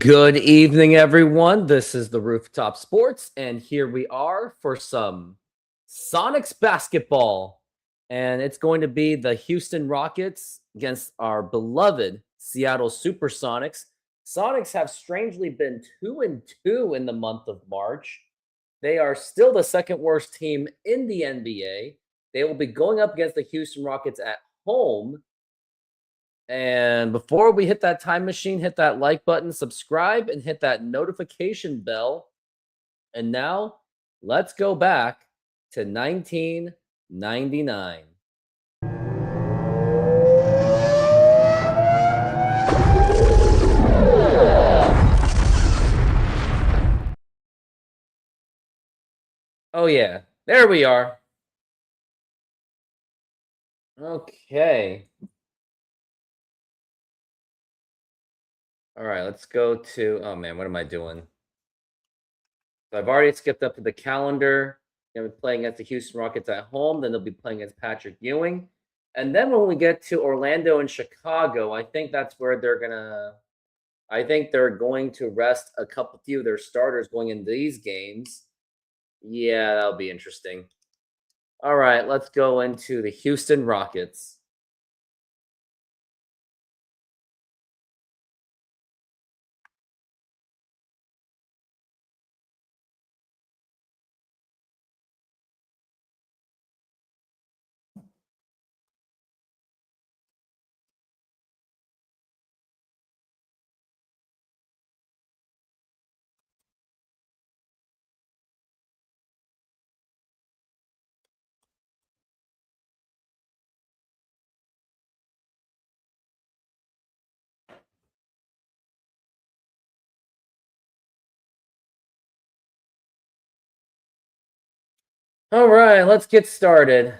Good evening, everyone. This is the Rooftop Sports, and here we are for some Sonics basketball. And it's going to be the Houston Rockets against our beloved Seattle SuperSonics. Sonics have strangely been 2-2 in the month of March. They are still the second worst team in the NBA. They will be going up against the Houston Rockets at home. And before we hit that time machine, hit that like button, subscribe, and hit that notification bell. And now let's go back to 1999. Oh, yeah, there we are. Okay. All right, let's go to, oh man, what am I doing? So I've already skipped up to the calendar. They'll be playing against the Houston Rockets at home. Then they'll be playing against Patrick Ewing. And then when we get to Orlando and Chicago, I think that's where I think they're going to rest a few of their starters going into these games. Yeah, that'll be interesting. All right, let's go into the Houston Rockets. All right, let's get started.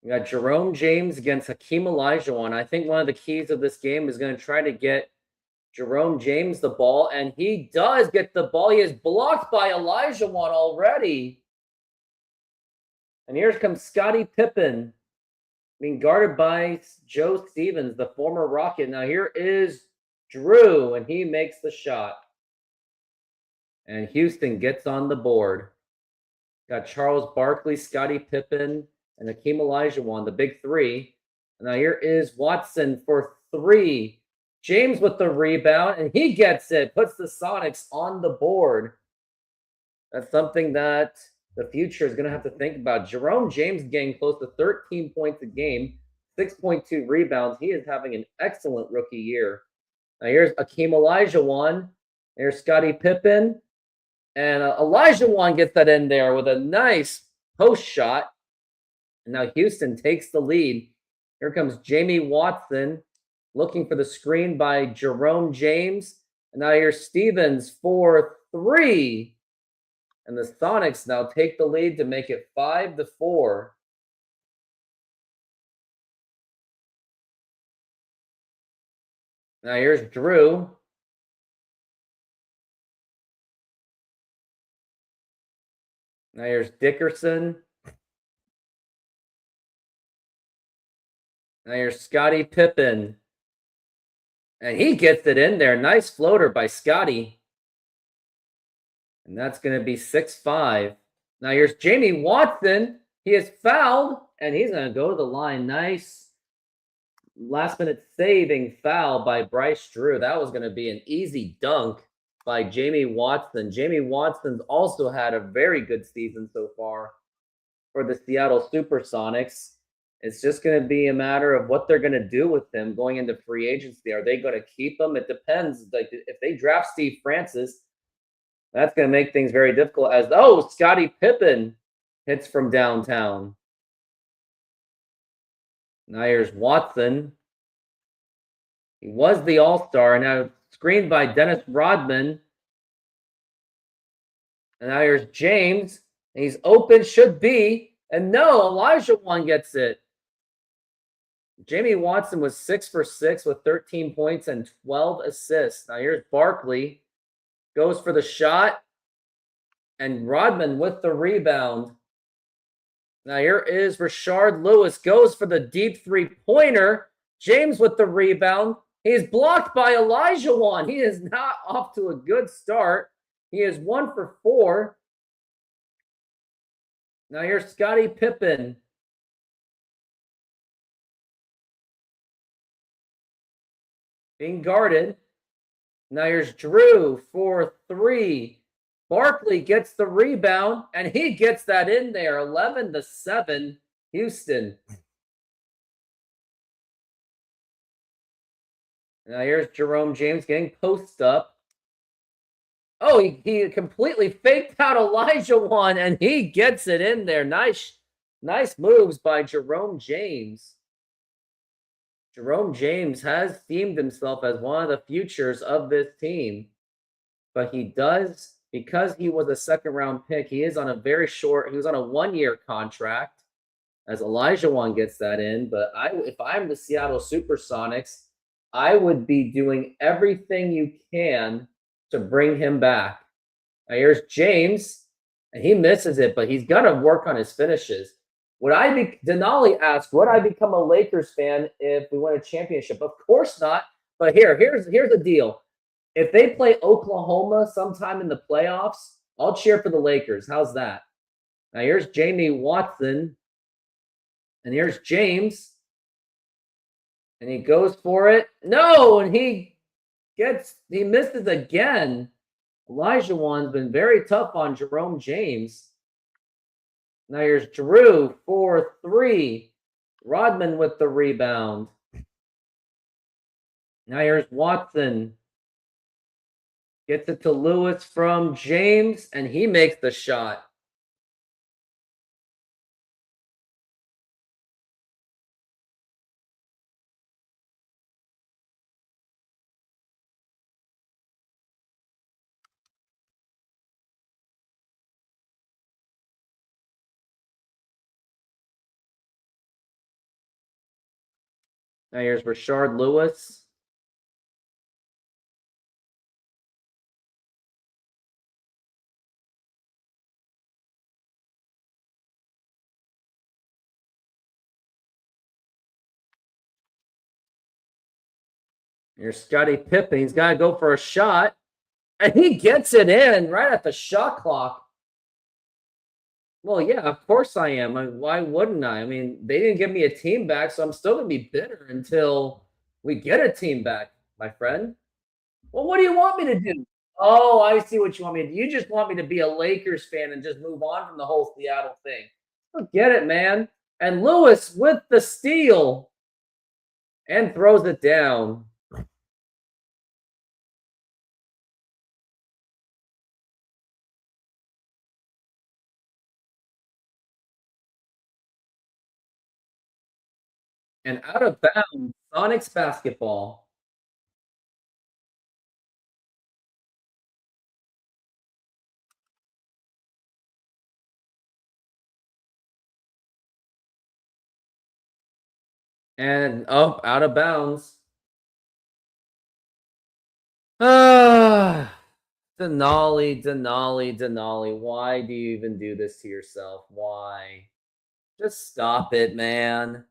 We got Jerome James against Hakeem Olajuwon. I think one of the keys of this game is going to try to get Jerome James the ball, and he does get the ball. He is blocked by Olajuwon already. And here comes Scottie Pippen being guarded by Joe Stevens, the former Rocket. Now here is Drew, and he makes the shot. And Houston gets on the board. Got Charles Barkley, Scottie Pippen, and Hakeem Olajuwon, the big three. And now here is Watson for three. James with the rebound, and he gets it. Puts the Sonics on the board. That's something that the future is going to have to think about. Jerome James getting close to 13 points a game, 6.2 rebounds. He is having an excellent rookie year. Now here's Hakeem Olajuwon. There's Scottie Pippen. And Olajuwon gets that in there with a nice post shot. And now Houston takes the lead. Here comes Jamie Watson looking for the screen by Jerome James. And now here's Stevens for three. And the Sonics now take the lead to make it 5-4. Now here's Drew. Now here's Dickerson. Now here's Scottie Pippen. And he gets it in there. Nice floater by Scottie. And that's going to be 6-5. Now here's Jamie Watson. He is fouled, and he's going to go to the line. Nice last-minute saving foul by Bryce Drew. That was going to be an easy dunk by Jamie Watson. Jamie Watson's also had a very good season so far for the Seattle SuperSonics. It's just going to be a matter of what they're going to do with him going into free agency. Are they going to keep him? It depends. Like if they draft Steve Francis, that's going to make things very difficult. Scottie Pippen hits from downtown. Now here's Watson. He was the all-star. Now screened by Dennis Rodman. And now here's James. And he's open, should be. And no, Olajuwon gets it. Jamie Watson was 6 for 6 with 13 points and 12 assists. Now here's Barkley. Goes for the shot. And Rodman with the rebound. Now here is Rashard Lewis. Goes for the deep three-pointer. James with the rebound. He is blocked by Olajuwon. He is not off to a good start. He is 1 for 4. Now here's Scottie Pippen. Being guarded. Now here's Drew for 3. Barkley gets the rebound, and he gets that in there. 11-7, Houston. Now here's Jerome James getting post up. Oh, he completely faked out Olajuwon, and he gets it in there. Nice moves by Jerome James. Jerome James has deemed himself as one of the futures of this team. But he does, because he was a second-round pick, he is on a very short, he was on a 1-year contract, as Olajuwon gets that in. But if I'm the Seattle SuperSonics, I would be doing everything you can to bring him back. Now here's James, and he misses it, but he's got to work on his finishes. Denali asked, would I become a Lakers fan if we win a championship? Of course not. But here's the deal. If they play Oklahoma sometime in the playoffs, I'll cheer for the Lakers. How's that? Now here's Jamie Watson. And here's James. And he goes for it. No, and he misses again. Olajuwon's been very tough on Jerome James. Now here's Drew for 3. Rodman with the rebound. Now here's Watson. Gets it to Lewis from James, and he makes the shot. Now here's Rashard Lewis. Here's Scottie Pippen. He's got to go for a shot. And he gets it in right at the shot clock. Well, yeah, of course I am. Why wouldn't I? I mean, they didn't give me a team back, so I'm still going to be bitter until we get a team back, my friend. Well, what do you want me to do? Oh, I see what you want me to do. You just want me to be a Lakers fan and just move on from the whole Seattle thing. Get it, man. And Lewis with the steal and throws it down. And out of bounds, Sonics basketball. And up, out of bounds. Ah, Denali. Why do you even do this to yourself? Why? Just stop it, man.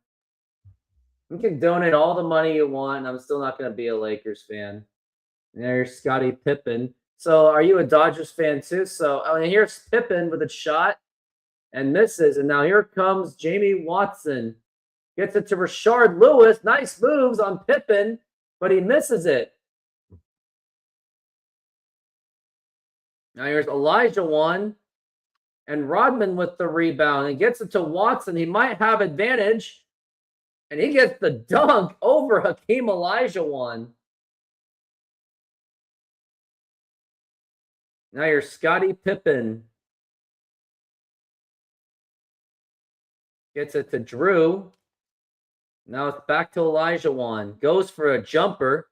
You can donate all the money you want, and I'm still not going to be a Lakers fan. And there's Scottie Pippen. So, are you a Dodgers fan too? So, here's Pippen with a shot and misses. And now here comes Jamie Watson. Gets it to Rashard Lewis. Nice moves on Pippen, but he misses it. Now here's Olajuwon. And Rodman with the rebound. And gets it to Watson. He might have advantage. And he gets the dunk over Hakeem Olajuwon. Now here's Scottie Pippen. Gets it to Drew. Now it's back to Olajuwon. Goes for a jumper.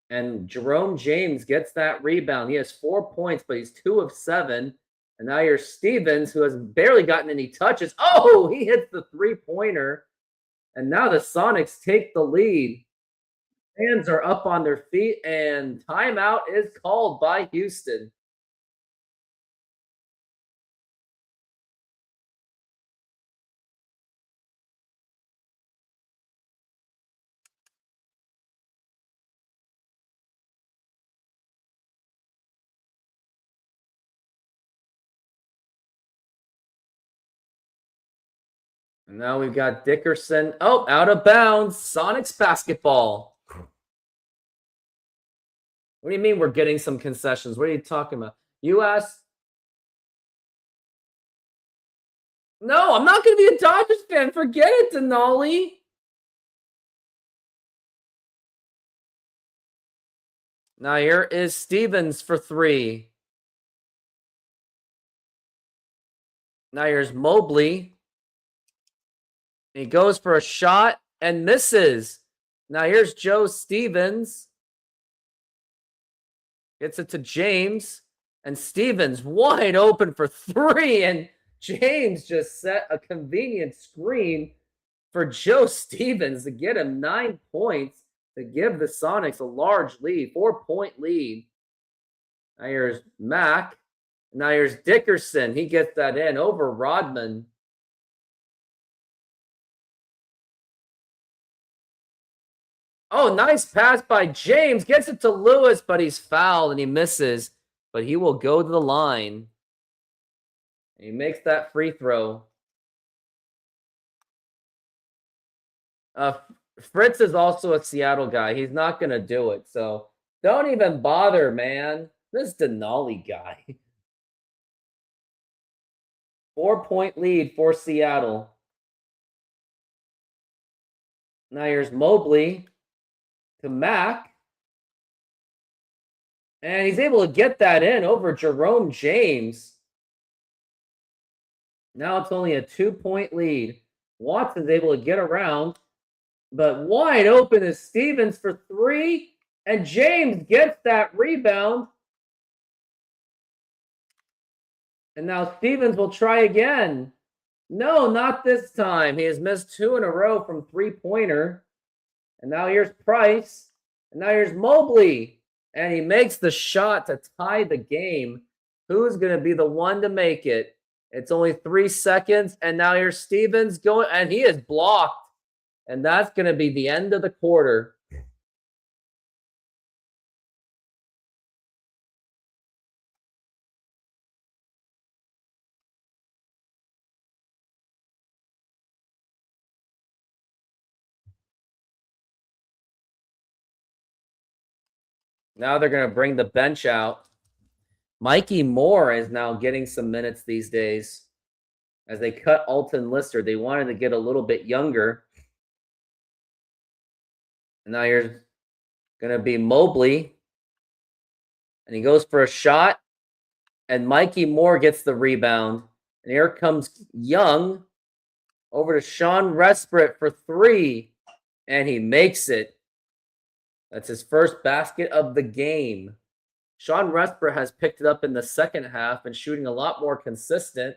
And Jerome James gets that rebound. He has 4 points, but he's 2 of 7. And now here's Stevens, who has barely gotten any touches. Oh, he hits the three-pointer. And now the Sonics take the lead. Fans are up on their feet, and timeout is called by Houston. And now we've got Dickerson. Oh, out of bounds. Sonics basketball. What do you mean we're getting some concessions? What are you talking about? You asked. No, I'm not going to be a Dodgers fan. Forget it, Denali. Now here is Stevens for 3. Now here's Mobley. He goes for a shot and misses. Now here's Joe Stevens. Gets it to James. And Stevens wide open for 3. And James just set a convenient screen for Joe Stevens to get him 9 points to give the Sonics a large lead, 4-point lead. Now here's Mack. Now here's Dickerson. He gets that in over Rodman. Oh, nice pass by James. Gets it to Lewis, but he's fouled and he misses. But he will go to the line. He makes that free throw. Fritz is also a Seattle guy. He's not going to do it. So don't even bother, man. This Denali guy. 4-point lead for Seattle. Now here's Mobley to Mack. And he's able to get that in over Jerome James. Now it's only a 2-point lead. Watson's able to get around. But wide open is Stevens for 3. And James gets that rebound. And now Stevens will try again. No, not this time. He has missed 2 in a row from three-pointer. And now here's Price. And now here's Mobley. And he makes the shot to tie the game. Who's going to be the one to make it? It's only 3 seconds. And now here's Stevens going. And he is blocked. And that's going to be the end of the quarter. Now they're going to bring the bench out. Mikey Moore is now getting some minutes these days. As they cut Alton Lister, they wanted to get a little bit younger. And now here's going to be Mobley. And he goes for a shot. And Mikey Moore gets the rebound. And here comes Young over to Sean Resprit for 3. And he makes it. That's his first basket of the game. Sean Resprit has picked it up in the second half and shooting a lot more consistent.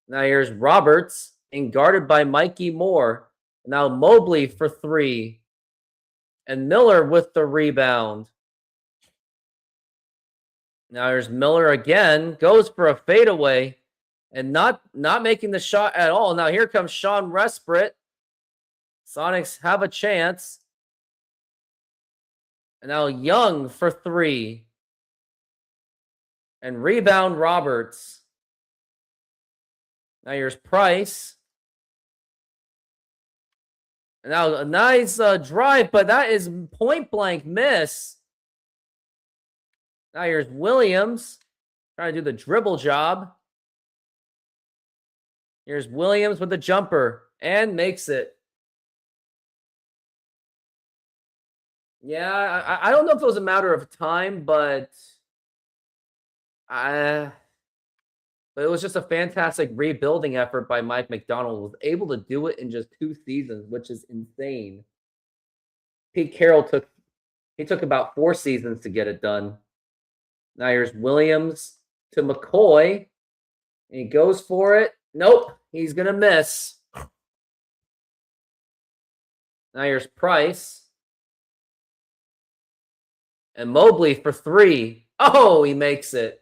Now here's Roberts and guarded by Mikey Moore. Now Mobley for 3. And Miller with the rebound. Now here's Miller again. Goes for a fadeaway. And not making the shot at all. Now here comes Sean Resprit. Sonics have a chance. And now Young for 3. And rebound Roberts. Now here's Price. And now a nice drive, but that is point blank miss. Now here's Williams. Trying to do the dribble job. Here's Williams with the jumper. And makes it. Yeah, I don't know if it was a matter of time, but it was just a fantastic rebuilding effort by Mike McDonald. Was able to do it in just 2 seasons, which is insane. Pete Carroll took about 4 seasons to get it done. Now here's Williams to McCoy. And he goes for it. Nope, he's going to miss. Now here's Price. And Mobley for 3. Oh, he makes it.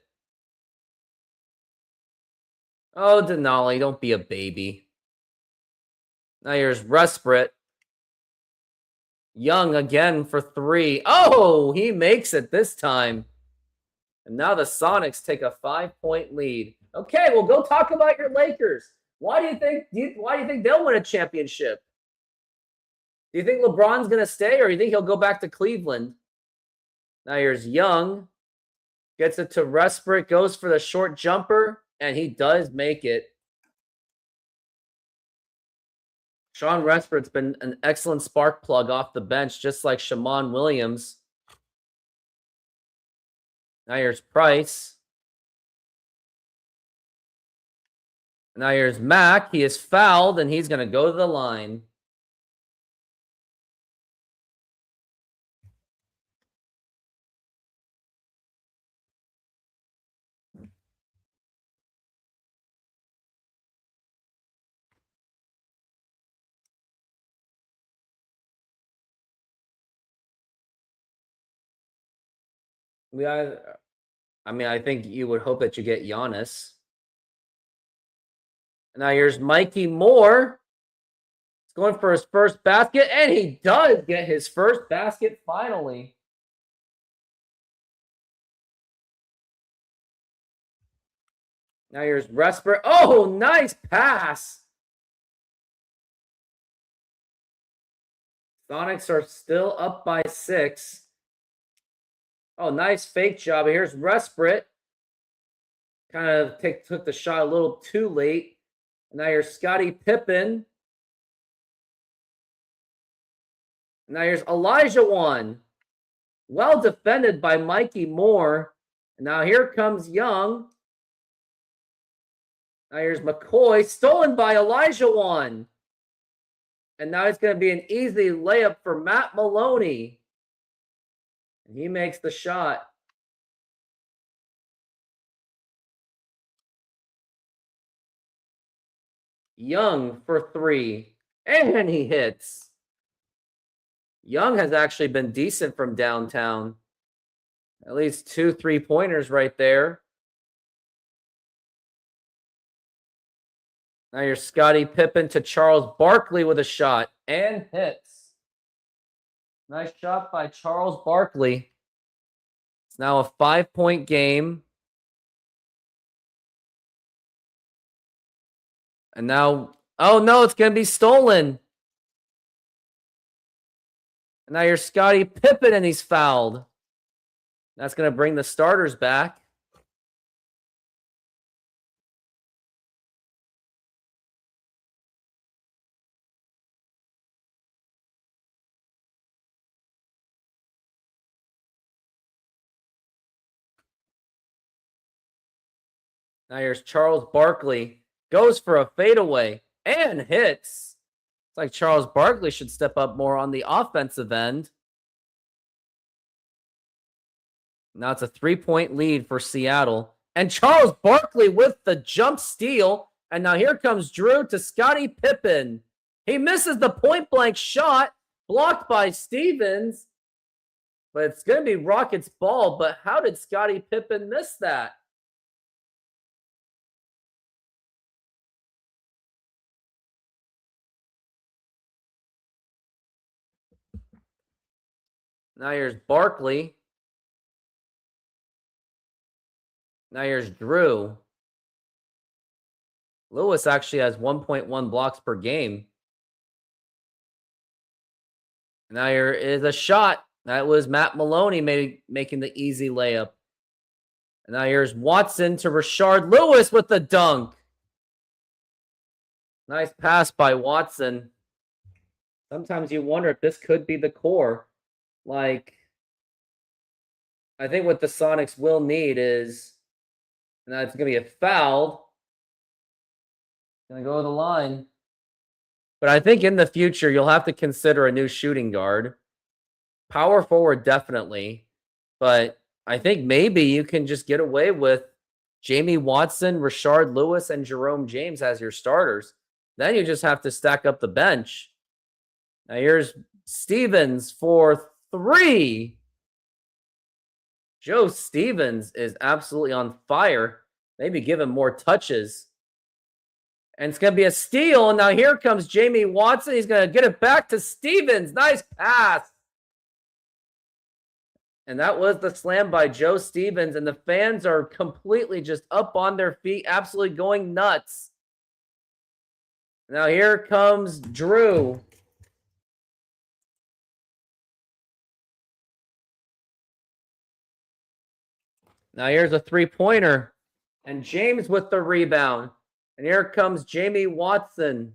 Oh, Denali, don't be a baby. Now here's Resprit. Young again for 3. Oh, he makes it this time. And now the Sonics take a 5-point lead. Okay, well, go talk about your Lakers. Why do you think they'll win a championship? Do you think LeBron's going to stay, or do you think he'll go back to Cleveland? Now here's Young. Gets it to Resprit, goes for the short jumper, and he does make it. Sean Resprit's been an excellent spark plug off the bench, just like Shammond Williams. Now here's Price. Now here's Mack. He is fouled, and he's going to go to the line. I think you would hope that you get Giannis. Now here's Mikey Moore. He's going for his first basket, and he does get his first basket finally. Now here's Resprit. Oh, nice pass. Sonics are still up by 6. Oh, nice fake job. Here's Resprit. Kind of took the shot a little too late. Now here's Scottie Pippen. Now here's Olajuwon. Well defended by Mikey Moore. Now here comes Young. Now here's McCoy. Stolen by Olajuwon. And now it's going to be an easy layup for Matt Maloney. And he makes the shot. Young for 3. And he hits. Young has actually been decent from downtown. At least 2 3-pointers right there. Now here's Scottie Pippen to Charles Barkley with a shot. And hits. Nice shot by Charles Barkley. It's now a 5-point game. And now, oh no, it's going to be stolen. And now here's Scottie Pippen, and he's fouled. That's going to bring the starters back. Now here's Charles Barkley. Goes for a fadeaway and hits. It's like Charles Barkley should step up more on the offensive end. Now it's a 3-point lead for Seattle. And Charles Barkley with the jump steal. And now here comes Drew to Scottie Pippen. He misses the point-blank shot. Blocked by Stevens. But it's going to be Rockets' ball. But how did Scottie Pippen miss that? Now here's Barkley. Now here's Drew. Lewis actually has 1.1 blocks per game. Now here is a shot. That was Matt Maloney making the easy layup. And now here's Watson to Rashard Lewis with the dunk. Nice pass by Watson. Sometimes you wonder if this could be the core. Like, I think what the Sonics will need is, and that's going to be a foul. Going to go to the line. But I think in the future, you'll have to consider a new shooting guard. Power forward, definitely. But I think maybe you can just get away with Jamie Watson, Rashard Lewis, and Jerome James as your starters. Then you just have to stack up the bench. Now here's Stevens for 3. Joe Stevens is absolutely on fire. Maybe give him more touches. And it's going to be a steal. And now here comes Jamie Watson. He's going to get it back to Stevens. Nice pass. And that was the slam by Joe Stevens. And the fans are completely just up on their feet, absolutely going nuts. Now here comes Drew. Now here's a three-pointer. And James with the rebound. And here comes Jamie Watson.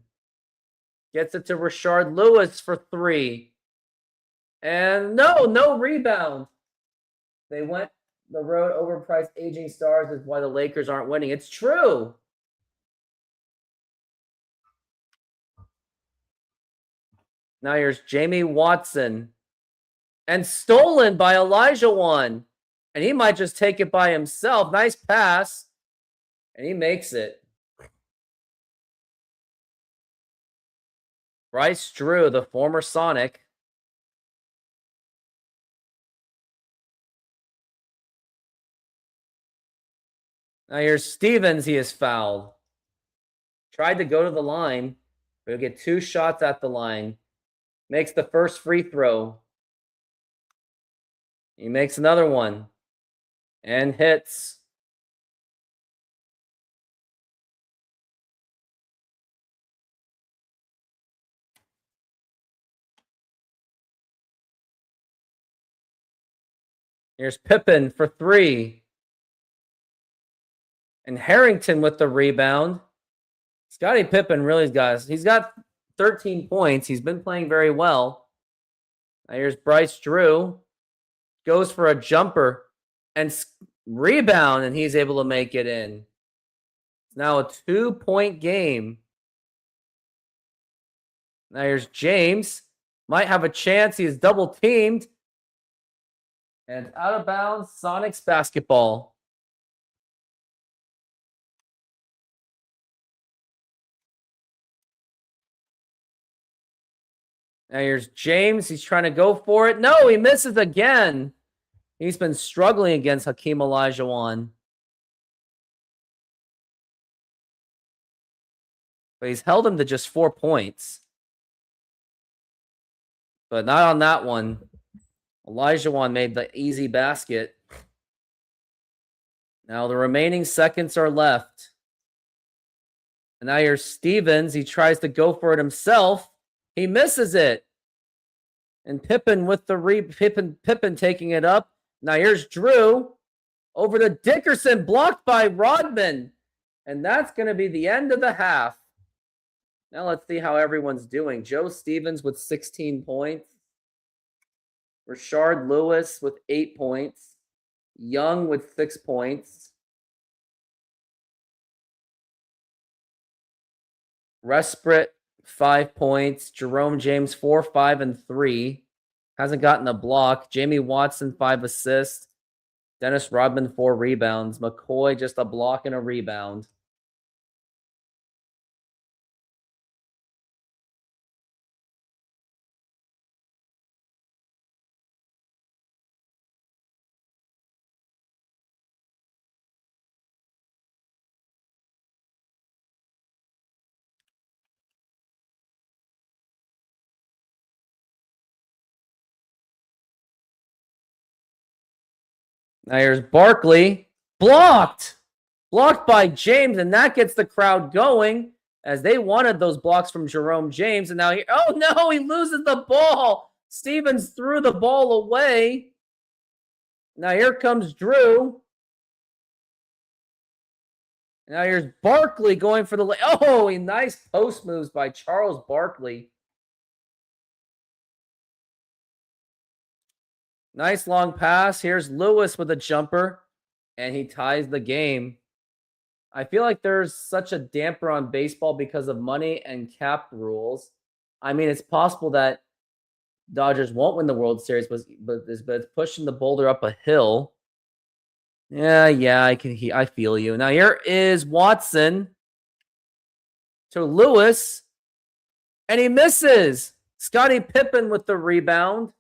Gets it to Rashard Lewis for three. And no rebound. They went the road. Overpriced aging stars is why the Lakers aren't winning. It's true. Now here's Jamie Watson. And stolen by Elijah. And he might just take it by himself. Nice pass. And he makes it. Bryce Drew, the former Sonic. Now here's Stevens. He is fouled. Tried to go to the line, but he'll get 2 shots at the line. Makes the first free throw. He makes another one. And hits. Here's Pippen for 3. And Harrington with the rebound. Scottie Pippen really he's got 13 points. He's been playing very well. Now here's Bryce Drew. Goes for a jumper and rebound, and he's able to make it in. It's now a 2-point game. Now here's James. Might have a chance. He is double teamed. And out of bounds, Sonics basketball. Now here's James. He's trying to go for it. No, he misses again. He's been struggling against Hakeem Olajuwon. But he's held him to just 4 points. But not on that one. Olajuwon made the easy basket. Now the remaining seconds are left. And now here's Stevens. He tries to go for it himself. He misses it. And Pippen with the Pippen taking it up. Now here's Drew. Over to Dickerson. Blocked by Rodman. And that's going to be the end of the half. Now let's see how everyone's doing. Joe Stevens with 16 points. Rashard Lewis with 8 points. Young with 6 points. Resprit, 5 points. Jerome James, 4, 5, and 3. Hasn't gotten a block. Jamie Watson, 5 assists. Dennis Rodman, 4 rebounds. McCoy, just a block and a rebound. Now here's Barkley. Blocked! Blocked by James, and that gets the crowd going as they wanted those blocks from Jerome James. And now oh no, he loses the ball. Stevens threw the ball away. Now here comes Drew. Now here's Barkley going for the a nice post moves by Charles Barkley. Nice long pass. Here's Lewis with a jumper, and he ties the game. I feel like there's such a damper on baseball because of money and cap rules. I mean, it's possible that Dodgers won't win the World Series, but it's pushing the boulder up a hill. Yeah, I feel you. Now here is Watson to Lewis, and he misses. Scottie Pippen with the rebound.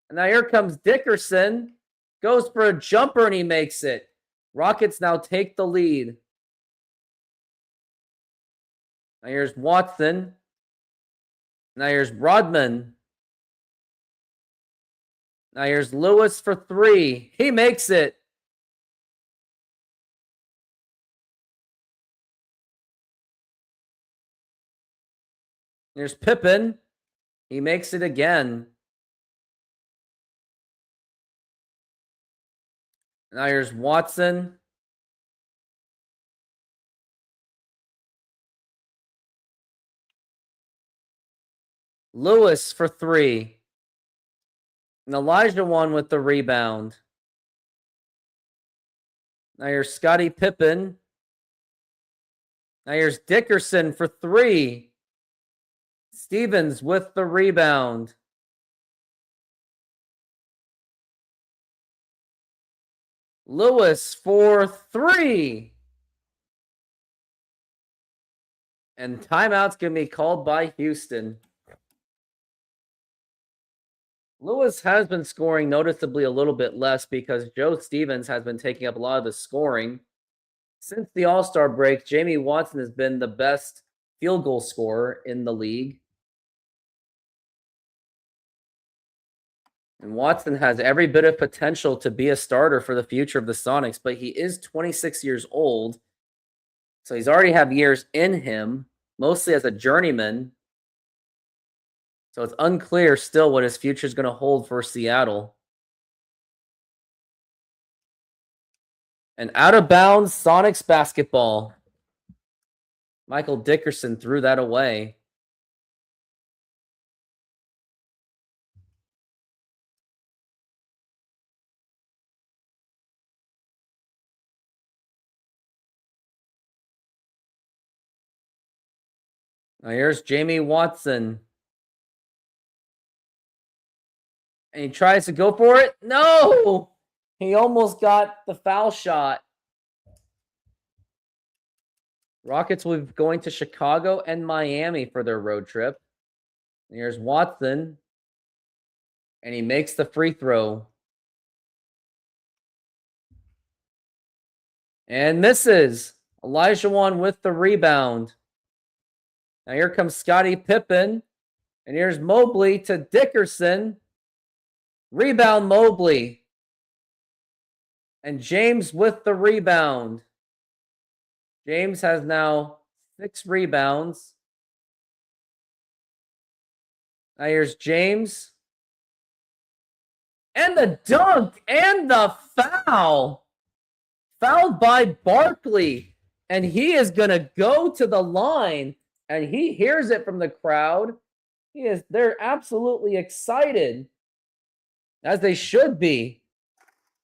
And now here comes Dickerson. Goes for a jumper, and he makes it. Rockets now take the lead. Now here's Watson. Now here's Rodman. Now here's Lewis for 3. He makes it. There's Pippen. He makes it again. Now here's Watson. Lewis for 3. And Elijah won with the rebound. Now here's Scottie Pippen. Now here's Dickerson for 3. Stevens with the rebound. Lewis for 3. And timeout's going to be called by Houston. Lewis has been scoring noticeably a little bit less because Joe Stevens has been taking up a lot of the scoring. Since the All-Star break, Jamie Watson has been the best field goal scorer in the league. And Watson has every bit of potential to be a starter for the future of the Sonics, but he is 26 years old. So he's already have years in him, mostly as a journeyman. So it's unclear still what his future is going to hold for Seattle. And out of bounds, Sonics basketball. Michael Dickerson threw that away. Now here's Jamie Watson. And he tries to go for it. No! He almost got the foul shot. Rockets will be going to Chicago and Miami for their road trip. And here's Watson. And he makes the free throw. And misses. Olajuwon with the rebound. Now here comes Scottie Pippen. And here's Mobley to Dickerson. Rebound Mobley. And James with the rebound. James has now 6 rebounds. Now here's James. And the dunk and the foul. Fouled by Barkley. And he is going to go to the line. And he hears it from the crowd. They're absolutely excited. As they should be.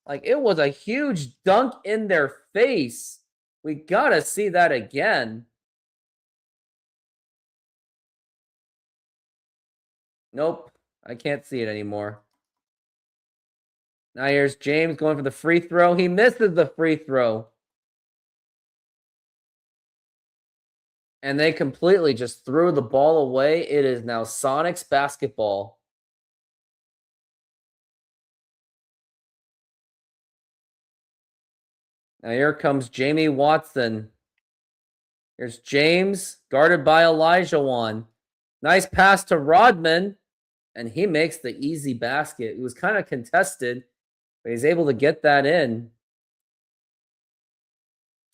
Like, it was a huge dunk in their face. We got to see that again. Nope. I can't see it anymore. Now here's James going for the free throw. He misses the free throw. And they completely just threw the ball away. It is now Sonics basketball. Now here comes Jamie Watson. Here's James, guarded by Olajuwon. Nice pass to Rodman, and he makes the easy basket. It was kind of contested, but he's able to get that in.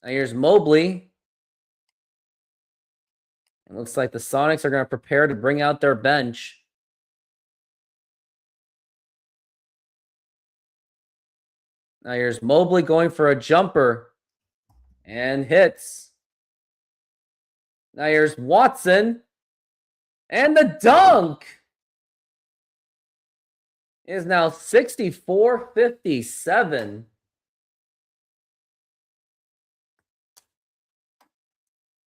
Now here's Mobley. It looks like the Sonics are going to prepare to bring out their bench. Now here's Mobley going for a jumper and hits. Now here's Watson and the dunk is now 64-57.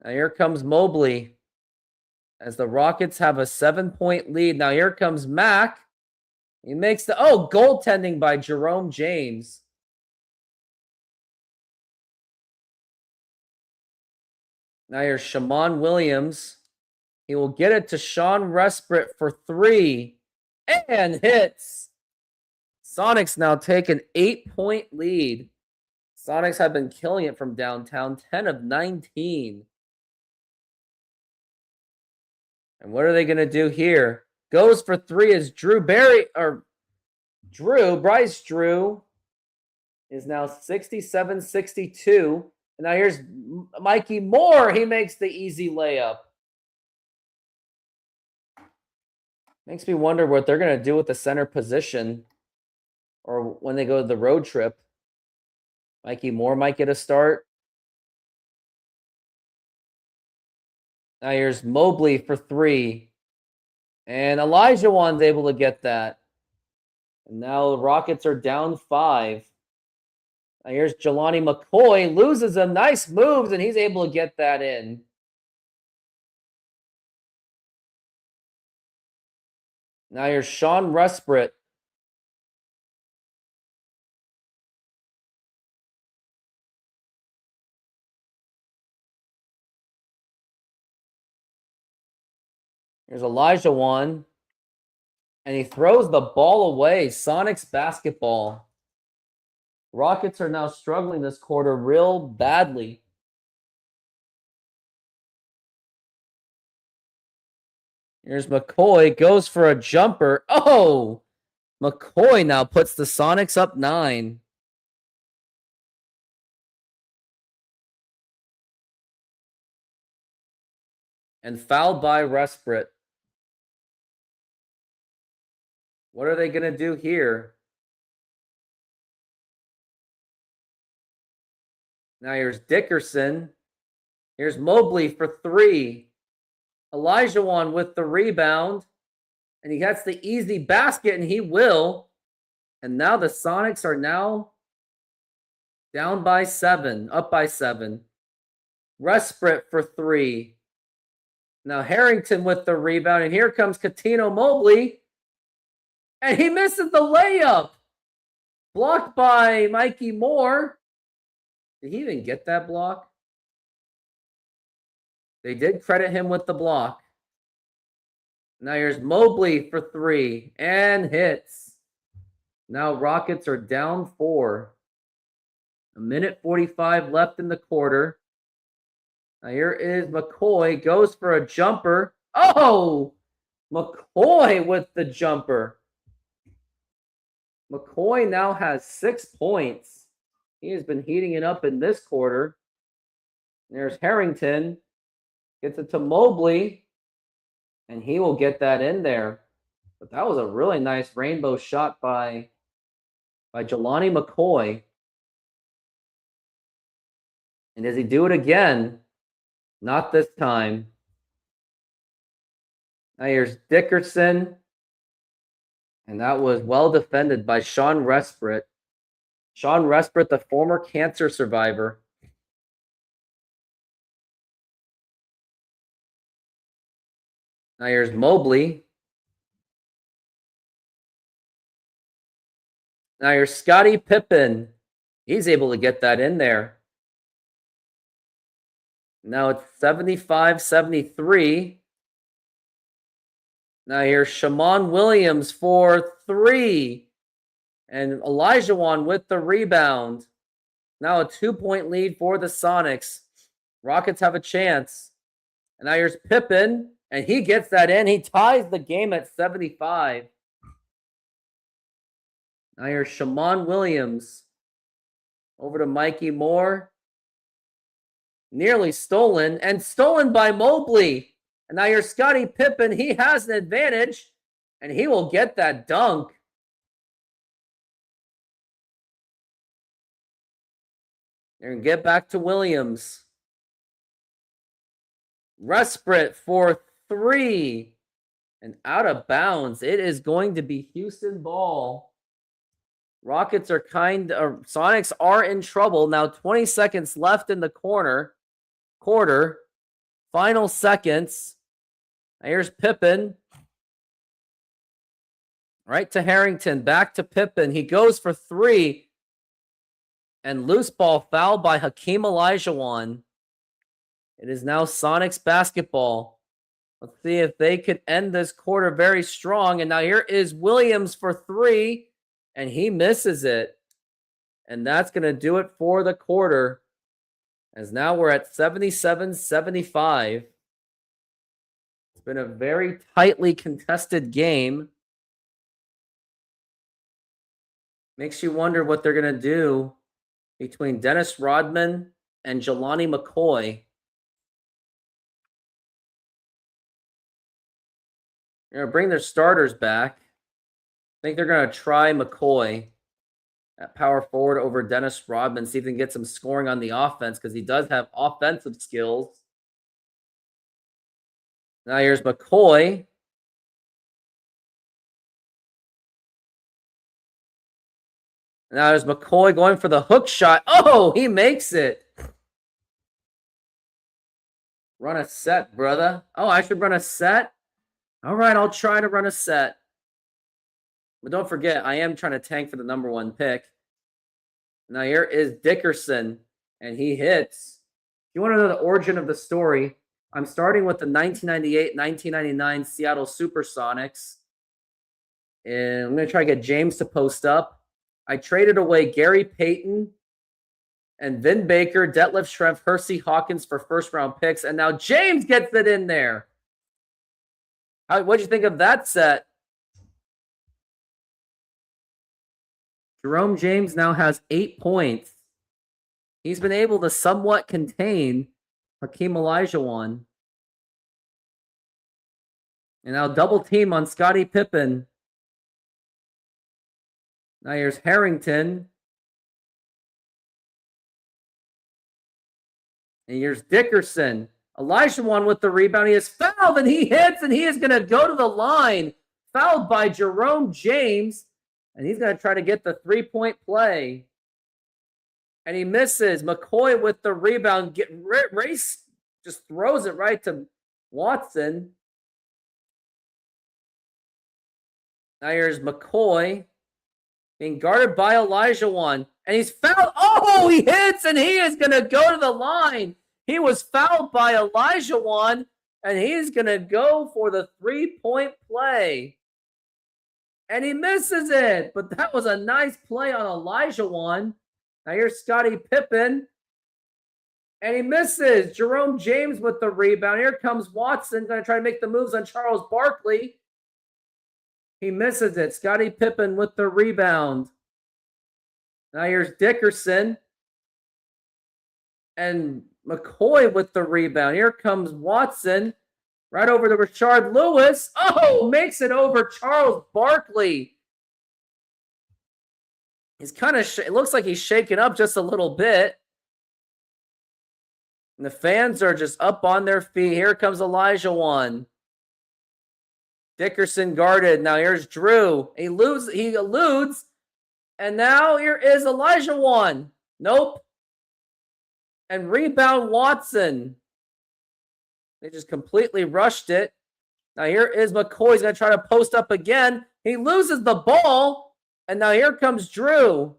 Now here comes Mobley as the Rockets have a 7-point lead. Now here comes Mack. He makes the goaltending by Jerome James. Now here's Shammond Williams. He will get it to Sean Resprit for 3 and hits. Sonics now take an 8-point lead. Sonics have been killing it from downtown, 10 of 19. And what are they going to do here? Goes for 3 is Bryce Drew is now 67-62. And now here's Mikey Moore. He makes the easy layup. Makes me wonder what they're going to do with the center position or when they go to the road trip. Mikey Moore might get a start. Now here's Mobley for 3. And Elijah Wan's able to get that. And now the Rockets are down 5. Now here's Jelani McCoy. Loses a nice moves, and he's able to get that in. Now here's Sean Resprit. Here's Elijah Wan. And he throws the ball away. Sonics basketball. Rockets are now struggling this quarter real badly. Here's McCoy. Goes for a jumper. Oh! McCoy now puts the Sonics up 9. And fouled by Resprit. What are they going to do here? Now here's Dickerson. Here's Mobley for 3. Elijah Wan with the rebound. And he gets the easy basket, and he will. And now the Sonics are now down by 7, up by 7. Resprit for 3. Now Harrington with the rebound, and here comes Katino Mobley. And he misses the layup. Blocked by Mikey Moore. Did he even get that block? They did credit him with the block. Now here's Mobley for 3 and hits. Now Rockets are down 4. 1:45 left in the quarter. Now here is McCoy. Goes for a jumper. Oh! McCoy with the jumper. McCoy now has 6 points. He has been heating it up in this quarter. There's Harrington. Gets it to Mobley. And he will get that in there. But that was a really nice rainbow shot by Jelani McCoy. And does he do it again? Not this time. Now here's Dickerson. And that was well defended by Sean Resprit. Sean Resprit, the former cancer survivor. Now here's Mobley. Now here's Scottie Pippen. He's able to get that in there. Now it's 75-73. Now here's Shammond Williams for 3. And Elijah Wan with the rebound. Now a 2-point lead for the Sonics. Rockets have a chance. And now here's Pippen. And he gets that in. He ties the game at 75. Now here's Shammond Williams. Over to Mikey Moore. Nearly stolen. And stolen by Mobley. And now here's Scottie Pippen. He has an advantage. And he will get that dunk. They're going to get back to Williams. Resprit for 3. And out of bounds. It is going to be Houston ball. Rockets are Sonics are in trouble. Now 20 seconds left in the quarter. Final seconds. Here's Pippen. Right to Harrington. Back to Pippen. He goes for 3. And loose ball fouled by Hakeem Olajuwon. It is now Sonics basketball. Let's see if they could end this quarter very strong. And now here is Williams for 3. And he misses it. And that's going to do it for the quarter. As now we're at 77-75. It's been a very tightly contested game. Makes you wonder what they're going to do between Dennis Rodman and Jelani McCoy. They're going to bring their starters back. I think they're going to try McCoy at power forward over Dennis Rodman, see if they can get some scoring on the offense because he does have offensive skills. Now here's McCoy. Now there's McCoy going for the hook shot. Oh, he makes it. Run a set, brother. Oh, I should run a set? All right, I'll try to run a set. But don't forget, I am trying to tank for the #1 pick. Now here is Dickerson, and he hits. If you want to know the origin of the story, I'm starting with the 1998-1999 Seattle SuperSonics. And I'm going to try to get James to post up. I traded away Gary Payton and Vin Baker, Detlef Schrempf, Hersey Hawkins for first-round picks. And now James gets it in there. What'd you think of that set? Jerome James now has 8 points. He's been able to somewhat contain Hakeem Olajuwon. And now double team on Scottie Pippen. Now here's Harrington. And here's Dickerson. Olajuwon with the rebound. He is fouled and he hits and he is going to go to the line. Fouled by Jerome James. And he's going to try to get the three-point play. And he misses. McCoy with the rebound. Race just throws it right to Watson. Now here's McCoy being guarded by Olajuwon. And he's fouled. Oh, he hits and he is going to go to the line. He was fouled by Olajuwon. And he's going to go for the three-point play. And he misses it. But that was a nice play on Olajuwon. Now here's Scottie Pippen. And he misses. Jerome James with the rebound. Here comes Watson. Going to try to make the moves on Charles Barkley. He misses it. Scottie Pippen with the rebound. Now here's Dickerson. And McCoy with the rebound. Here comes Watson. Right over to Rashard Lewis. Oh, makes it over Charles Barkley. He's kind of, it looks like he's shaken up just a little bit. And the fans are just up on their feet. Here comes Olajuwon. Dickerson guarded. Now here's Drew. He eludes. And now here is Olajuwon. Nope. And rebound Watson. They just completely rushed it. Now here is McCoy. He's going to try to post up again. He loses the ball. And now here comes Drew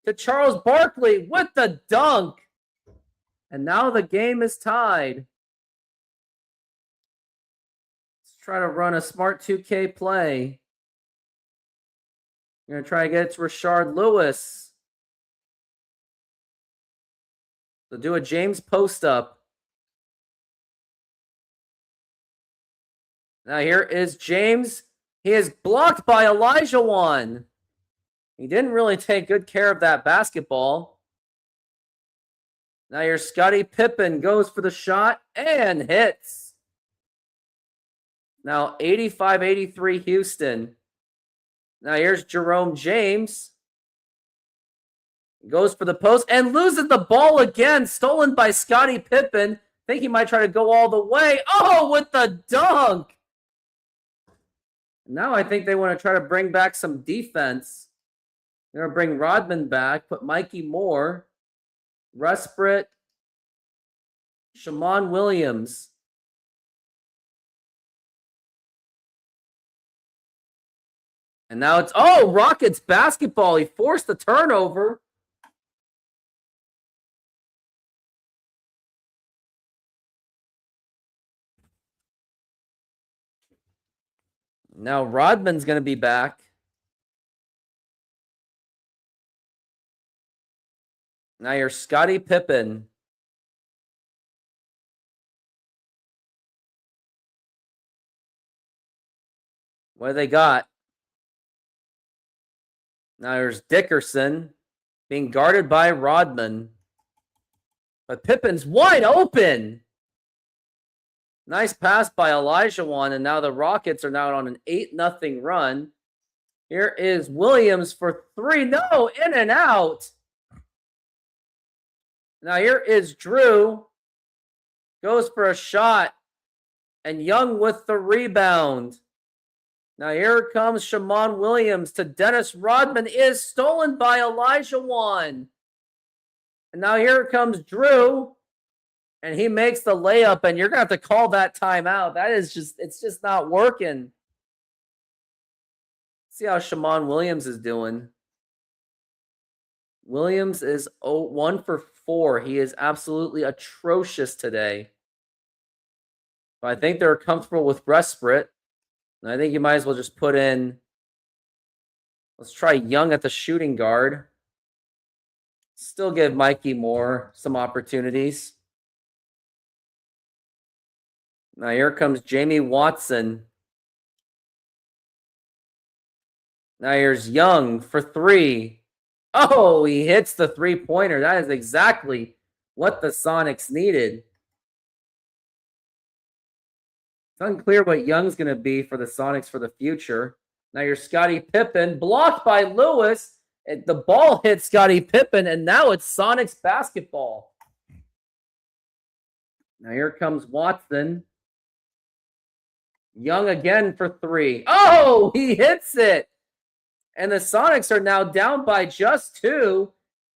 to Charles Barkley with the dunk. And now the game is tied. Let's try to run a smart 2K play. You're going to try to get it to Rashard Lewis. So do a James post up. Now here is James. He is blocked by Olajuwon. He didn't really take good care of that basketball. Now here's Scottie Pippen. Goes for the shot and hits. Now 85-83 Houston. Now here's Jerome James. Goes for the post and loses the ball again. Stolen by Scottie Pippen. Think he might try to go all the way. Oh, with the dunk. Now I think they want to try to bring back some defense. They're going to bring Rodman back, put Mikey Moore, Rusbrit, Shammond Williams. And now it's, oh, Rockets basketball. He forced the turnover. Now Rodman's going to be back. Now you're Scottie Pippen. What do they got? Now there's Dickerson being guarded by Rodman. But Pippen's wide open. Nice pass by Elijah, and now the Rockets are now on an 8-0 run. Here is Williams for 3. No, in and out. Now here is Drew. Goes for a shot. And Young with the rebound. Now here comes Shammond Williams to Dennis Rodman. Is stolen by Elijah. And now here comes Drew. And he makes the layup. And you're going to have to call that timeout. That is just, it's just not working. See how Shammond Williams is doing. Williams is 1 for 4. He is absolutely atrocious today. But I think they're comfortable with Resprit. And I think you might as well just put in, let's try Young at the shooting guard. Still give Mikey Moore some opportunities. Now here comes Jamie Watson. Now here's Young for 3. Oh, he hits the 3-pointer. That is exactly what the Sonics needed. It's unclear what Young's going to be for the Sonics for the future. Now you're Scottie Pippen, blocked by Lewis. The ball hits Scottie Pippen, and now it's Sonics basketball. Now here comes Watson. Young again for 3. Oh, he hits it. And the Sonics are now down by just 2.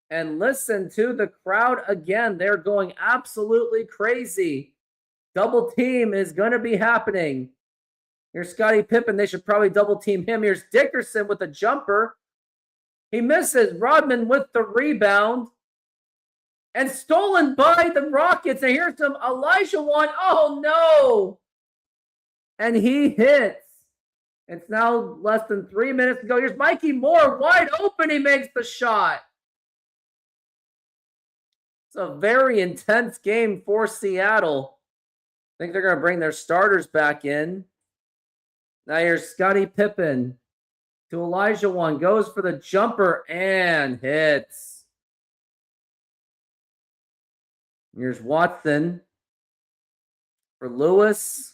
And listen to the crowd again. They're going absolutely crazy. Double team is going to be happening. Here's Scottie Pippen. They should probably double team him. Here's Dickerson with a jumper. He misses. Rodman with the rebound. And stolen by the Rockets. And here's some Elijah. Oh, no. And he hits. It's now less than 3 minutes to go. Here's Mikey Moore wide open. He makes the shot. It's a very intense game for Seattle. I think they're going to bring their starters back in. Now here's Scottie Pippen to Elijah. Goes for the jumper and hits. Here's Watson for Lewis.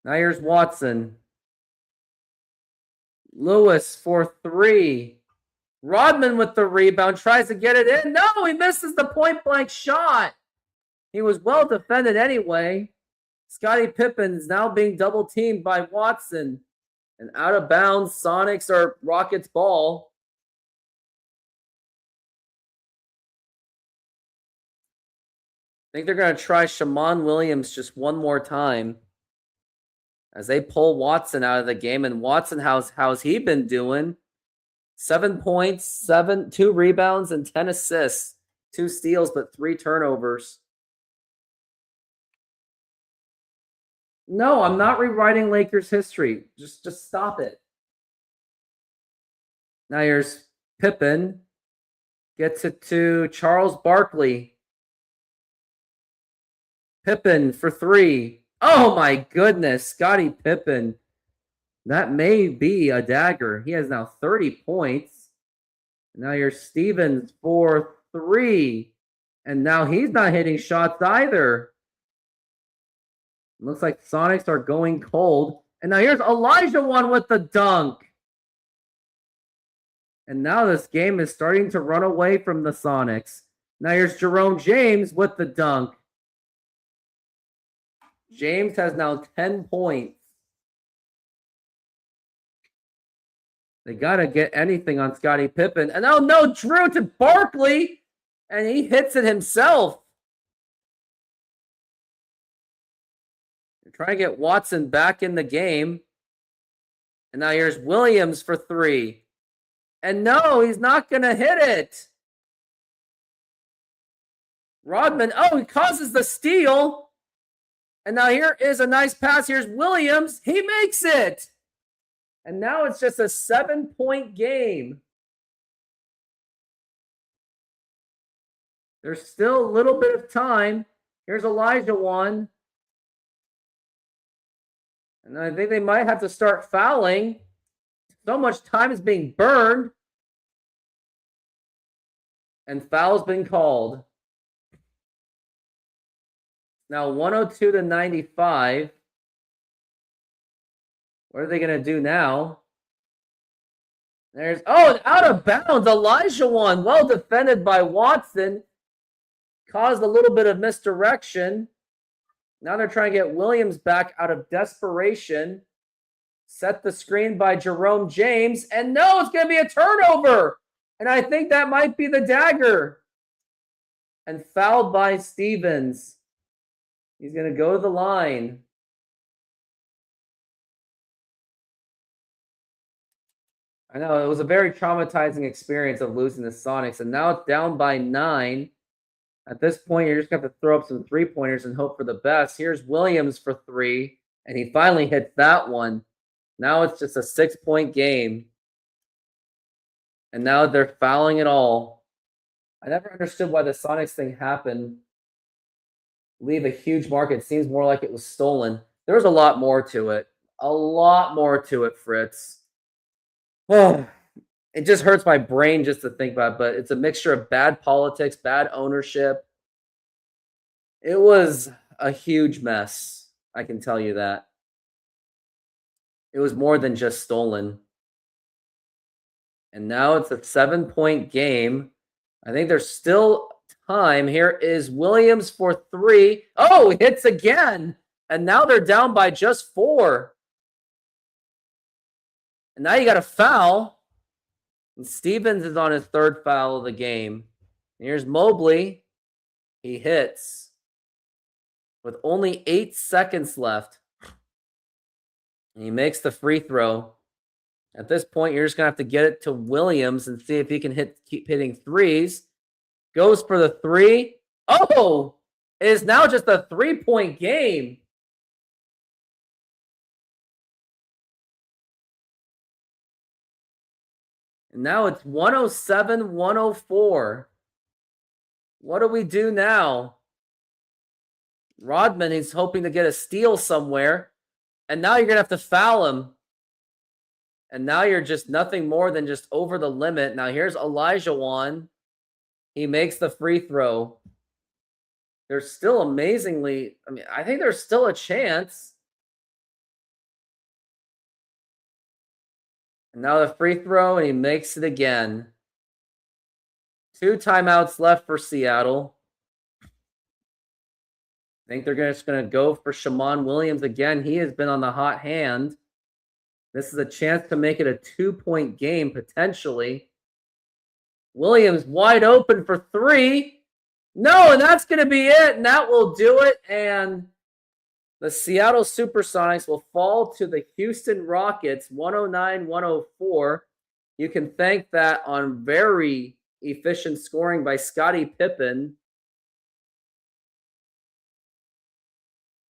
Now here's Watson. Lewis for 3. Rodman with the rebound, tries to get it in. No, he misses the point-blank shot. He was well defended anyway. Scottie Pippen is now being double-teamed by Watson. And out of bounds, Sonics or Rockets ball. I think they're going to try Shammond Williams just one more time. As they pull Watson out of the game. And Watson, how's he been doing? 7 points, 2 rebounds, and 10 assists. 2 steals, but 3 turnovers. No, I'm not rewriting Lakers history. Just stop it. Now here's Pippen. Gets it to Charles Barkley. Pippen for 3. Oh my goodness, Scottie Pippen. That may be a dagger. He has now 30 points. Now here's Stevens for 3. And now he's not hitting shots either. Looks like Sonics are going cold. And now here's Elijah with the dunk. And now this game is starting to run away from the Sonics. Now here's Jerome James with the dunk. James has now 10 points. They got to get anything on Scottie Pippen. And oh no, Drew to Barkley. And he hits it himself. They're trying to get Watson back in the game. And now here's Williams for 3. And no, he's not going to hit it. Rodman, oh, he causes the steal. And now here is a nice pass. Here's Williams. He makes it. And now it's just a 7-point game. There's still a little bit of time. Here's Elijah. And I think they might have to start fouling. So much time is being burned. And foul's been called. Now 102 to 95. What are they going to do now? There's, oh, out of bounds. Elijah, well defended by Watson. Caused a little bit of misdirection. Now they're trying to get Williams back out of desperation. Set the screen by Jerome James. And no, it's going to be a turnover. And I think that might be the dagger. And fouled by Stevens. He's going to go to the line. I know, it was a very traumatizing experience of losing the Sonics, and now it's down by 9. At this point, you're just going to have to throw up some three-pointers and hope for the best. Here's Williams for 3, and he finally hits that one. Now it's just a 6-point game. And now they're fouling it all. I never understood why the Sonics thing happened. Leave a huge mark. It seems more like it was stolen. There was a lot more to it. A lot more to it, Fritz. Oh, it just hurts my brain just to think about it, but it's a mixture of bad politics, bad ownership. It was a huge mess. I can tell you that. It was more than just stolen. And now it's a 7-point game. I think there's still time. Here is Williams for 3. Oh, hits again. And now they're down by just 4. And now you got a foul. And Stevens is on his 3rd foul of the game. And here's Mobley. He hits with only 8 seconds left. And he makes the free throw. At this point, you're just going to have to get it to Williams and see if he can keep hitting threes. Goes for the 3. Oh! It is now just a 3-point game. And now it's 107-104. What do we do now? Rodman is hoping to get a steal somewhere. And now you're going to have to foul him. And now you're just nothing more than just over the limit. Now here's Elijah. He makes the free throw. There's still amazingly, I think there's still a chance. And now the free throw, and he makes it again. 2 timeouts left for Seattle. I think they're just going to go for Shammond Williams again. He has been on the hot hand. This is a chance to make it a 2-point game, potentially. Williams wide open for 3. No, and that's going to be it. And that will do it. And the Seattle SuperSonics will fall to the Houston Rockets, 109-104. You can thank that on very efficient scoring by Scottie Pippen.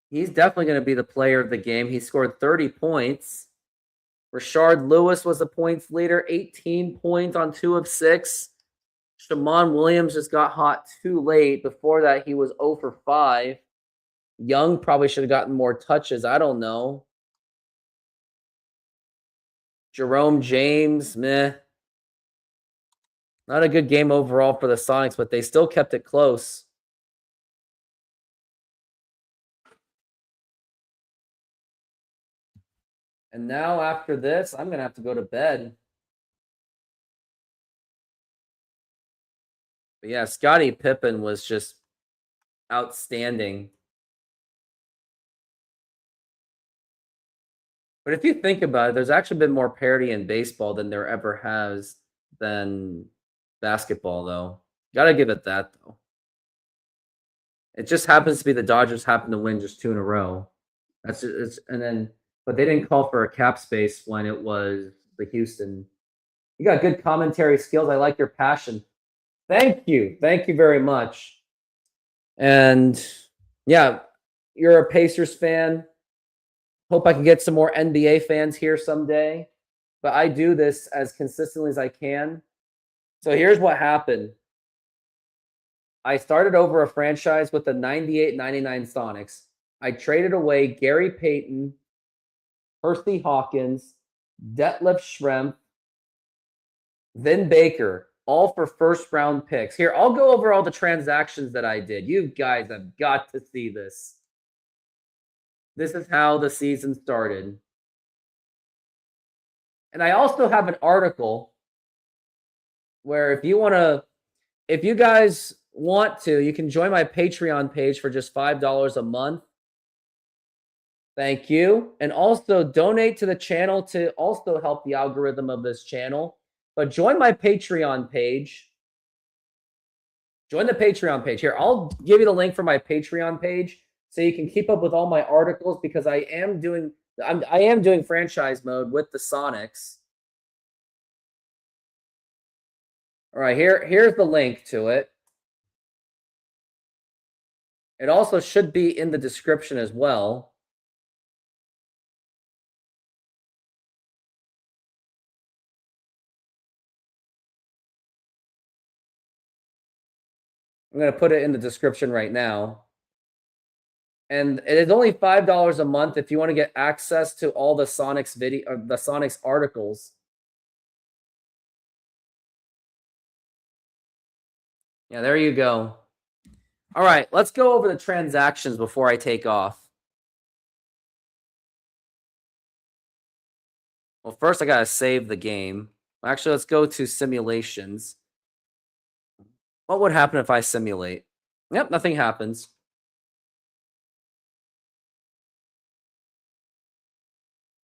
He's definitely going to be the player of the game. He scored 30 points. Rashard Lewis was the points leader, 18 points on 2 of 6. Shammond Williams just got hot too late. Before that, he was 0 for 5. Young probably should have gotten more touches. I don't know. Jerome James, meh. Not a good game overall for the Sonics, but they still kept it close. And now after this, I'm going to have to go to bed. But yeah, Scottie Pippen was just outstanding. But if you think about it, there's actually been more parity in baseball than there ever has than basketball, though. Got to give it that, though. It just happens to be the Dodgers happen to win just 2 in a row. But they didn't call for a cap space when it was the Houston. You got good commentary skills. I like your passion. Thank you. Thank you very much. And yeah, you're a Pacers fan. Hope I can get some more NBA fans here someday. But I do this as consistently as I can. So here's what happened. I started over a franchise with the 98-99 Sonics. I traded away Gary Payton, Percy Hawkins, Detlef Schrempf, Vin Baker. all for first round picks. Here, I'll go over all the transactions that I did. You guys have got to see this. This is how the season started. And I also have an article where if you guys want to, you can join my Patreon page for just $5 a month. Thank you. And also donate to the channel to also help the algorithm of this channel. But join my Patreon page. Join the Patreon page. Here, I'll give you the link for my Patreon page so you can keep up with all my articles because I am doing franchise mode with the Sonics. All right, here's the link to it. It also should be in the description as well. I'm going to put it in the description right now. And it is only $5 a month if you want to get access to all the Sonics the Sonics articles. Yeah, there you go. All right, let's go over the transactions before I take off. Well, first I got to save the game. Actually, let's go to simulations. What would happen if I simulate? Yep, nothing happens.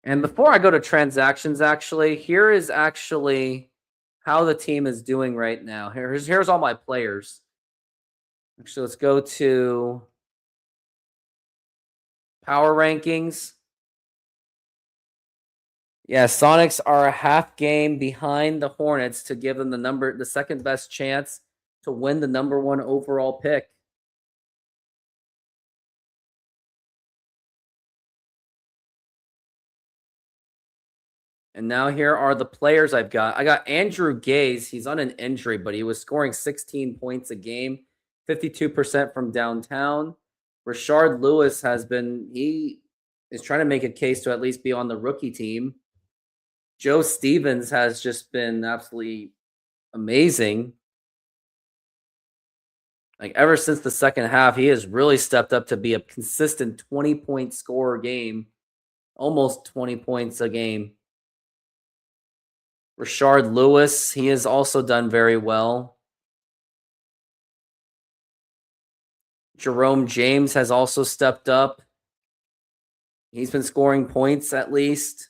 And before I go to transactions, actually, here is actually how the team is doing right now. Here's all my players. Actually, let's go to power rankings. Yeah, Sonics are a half game behind the Hornets to give them the second best chance to win the #1 overall pick. And now here are the players I've got. I got Andrew Gaze. He's on an injury, but he was scoring 16 points a game, 52% from downtown. Rashard Lewis he is trying to make a case to at least be on the rookie team. Joe Stevens has just been absolutely amazing. Like ever since the second half, he has really stepped up to be a consistent 20-point scorer a game, almost 20 points a game. Rashard Lewis, he has also done very well. Jerome James has also stepped up. He's been scoring points at least,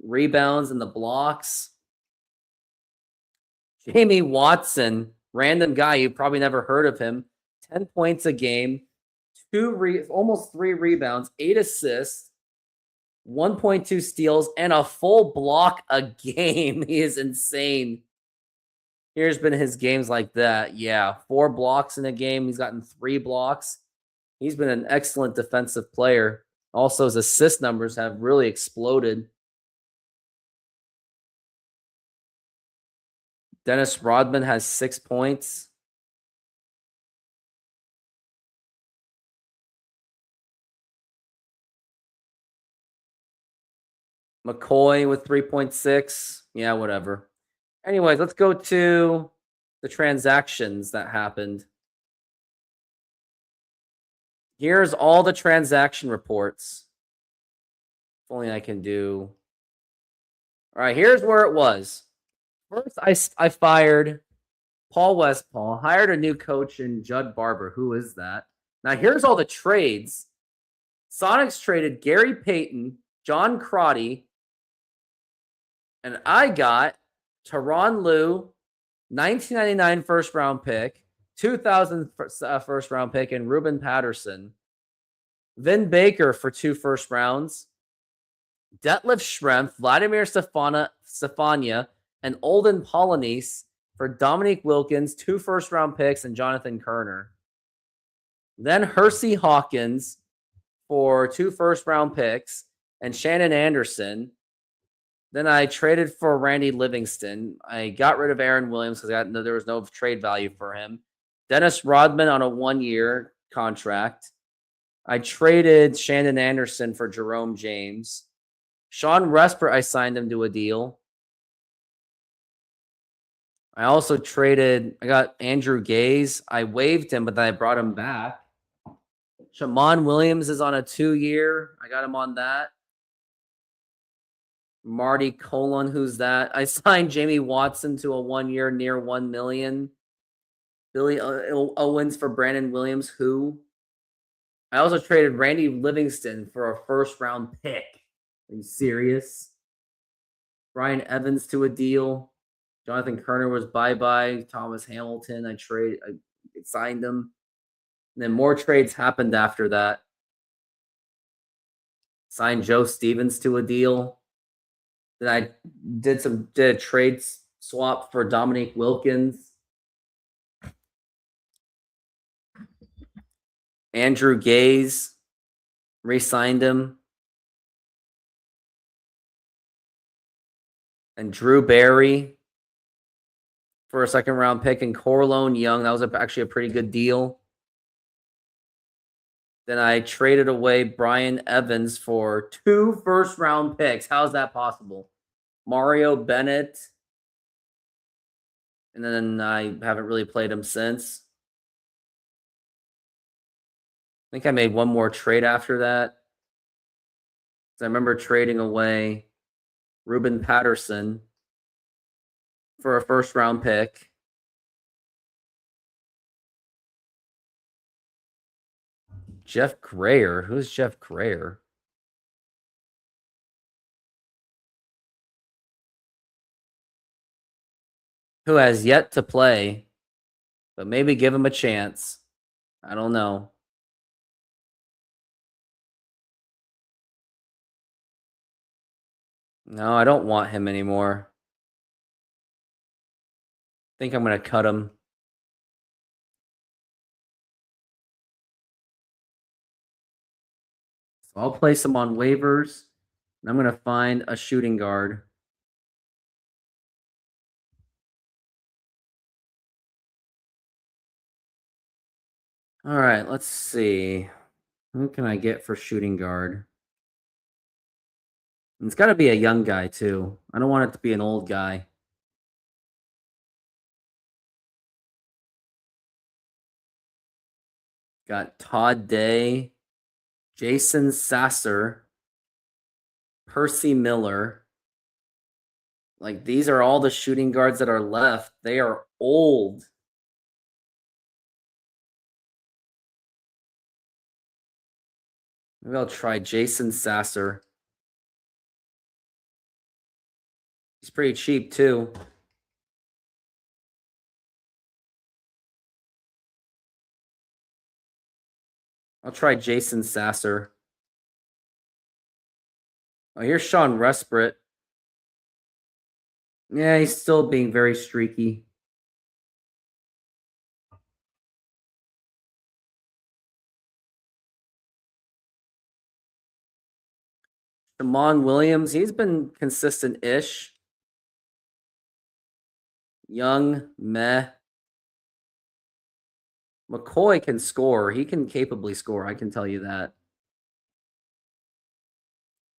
rebounds and the blocks. Jamie Watson, random guy, you probably never heard of him. 10 points a game, almost 3 rebounds, 8 assists, 1.2 steals, and a full block a game. He is insane. Here's been his games like that. Yeah, 4 blocks in a game. He's gotten 3 blocks. He's been an excellent defensive player. Also, his assist numbers have really exploded. Dennis Rodman has 6 points. McCoy with 3.6. Yeah, whatever. Anyways, let's go to the transactions that happened. Here's all the transaction reports. If only I can do. All right, here's where it was. First, I fired Paul Westphal, hired a new coach in Judd Barber. Who is that? Now, here's all the trades. Sonics traded Gary Payton, John Crotty, and I got Tyronn Lue, 1999 first-round pick, 2000 first-round pick, and Ruben Patterson. Vin Baker for 2 first rounds. Detlef Schrempf, Vladimir Stefania, and Olden Polynice for Dominique Wilkins, 2 first-round picks, and Jonathan Kerner. Then Hersey Hawkins for 2 first-round picks and Shannon Anderson. Then I traded for Randy Livingston. I got rid of Aaron Williams because there was no trade value for him. Dennis Rodman on a 1-year contract. I traded Shannon Anderson for Jerome James. Sean Resper, I signed him to a deal. I also traded. I got Andrew Gaze. I waived him, but then I brought him back. Shaman Williams is on a 2-year. I got him on that. Marty Colon, who's that? I signed Jamie Watson to a 1-year near $1 million. Billy Owens for Brandon Williams, who? I also traded Randy Livingston for a 1st-round pick. Are you serious? Brian Evans to a deal. Jonathan Kerner was bye-bye. Thomas Hamilton, I signed him. And then more trades happened after that. Signed Joe Stevens to a deal. Then I did a trade swap for Dominique Wilkins. Andrew Gaze, re-signed him. And Drew Barry for a 2nd-round pick, and Corlone Young. That was actually a pretty good deal. Then I traded away Brian Evans for 2 1st-round picks. How's that possible? Mario Bennett. And then I haven't really played him since. I think I made one more trade after that. I remember trading away Ruben Patterson for a 1st-round pick. Jeff Grayer. Who's Jeff Grayer? Who has yet to play, but maybe give him a chance. I don't know. No, I don't want him anymore. I think I'm going to cut him. So I'll place him on waivers, and I'm going to find a shooting guard. All right, let's see. Who can I get for shooting guard? And it's got to be a young guy, too. I don't want it to be an old guy. Got Todd Day, Jason Sasser, Percy Miller. Like, these are all the shooting guards that are left. They are old. Maybe I'll try Jason Sasser. He's pretty cheap, too. I'll try Jason Sasser. Oh, here's Sean Resprit. Yeah, he's still being very streaky. Shaman Williams, he's been consistent-ish. Young, meh. McCoy can score. He can capably score, I can tell you that.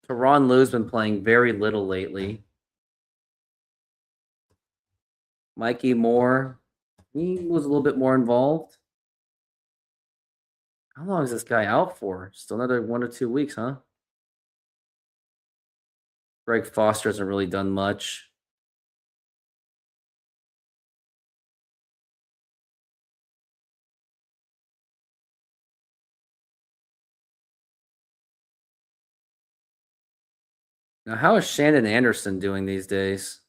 Teron Lou's been playing very little lately. Mikey Moore, he was a little bit more involved. How long is this guy out for? Still another 1 or 2 weeks, huh? Greg Foster hasn't really done much. Now, how is Shannon Anderson doing these days?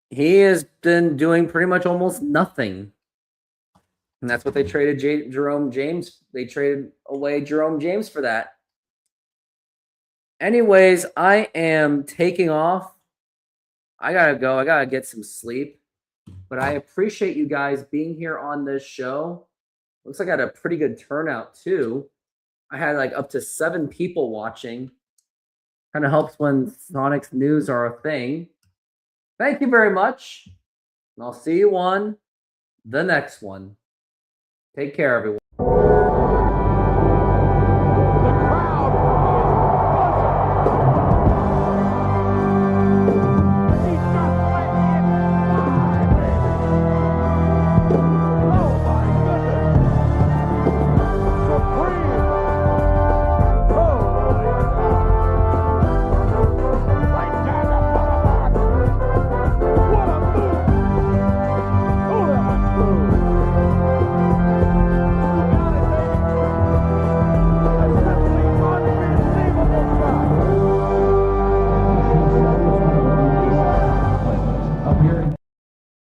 He has been doing pretty much almost nothing. And that's what they traded Jerome James. They traded away Jerome James for that. Anyways, I am taking off. I got to go. I got to get some sleep. But I appreciate you guys being here on this show. Looks like I had a pretty good turnout, too. I had like up to 7 people watching. Kind of helps when Sonics news are a thing. Thank you very much. And I'll see you on the next one. Take care, everyone.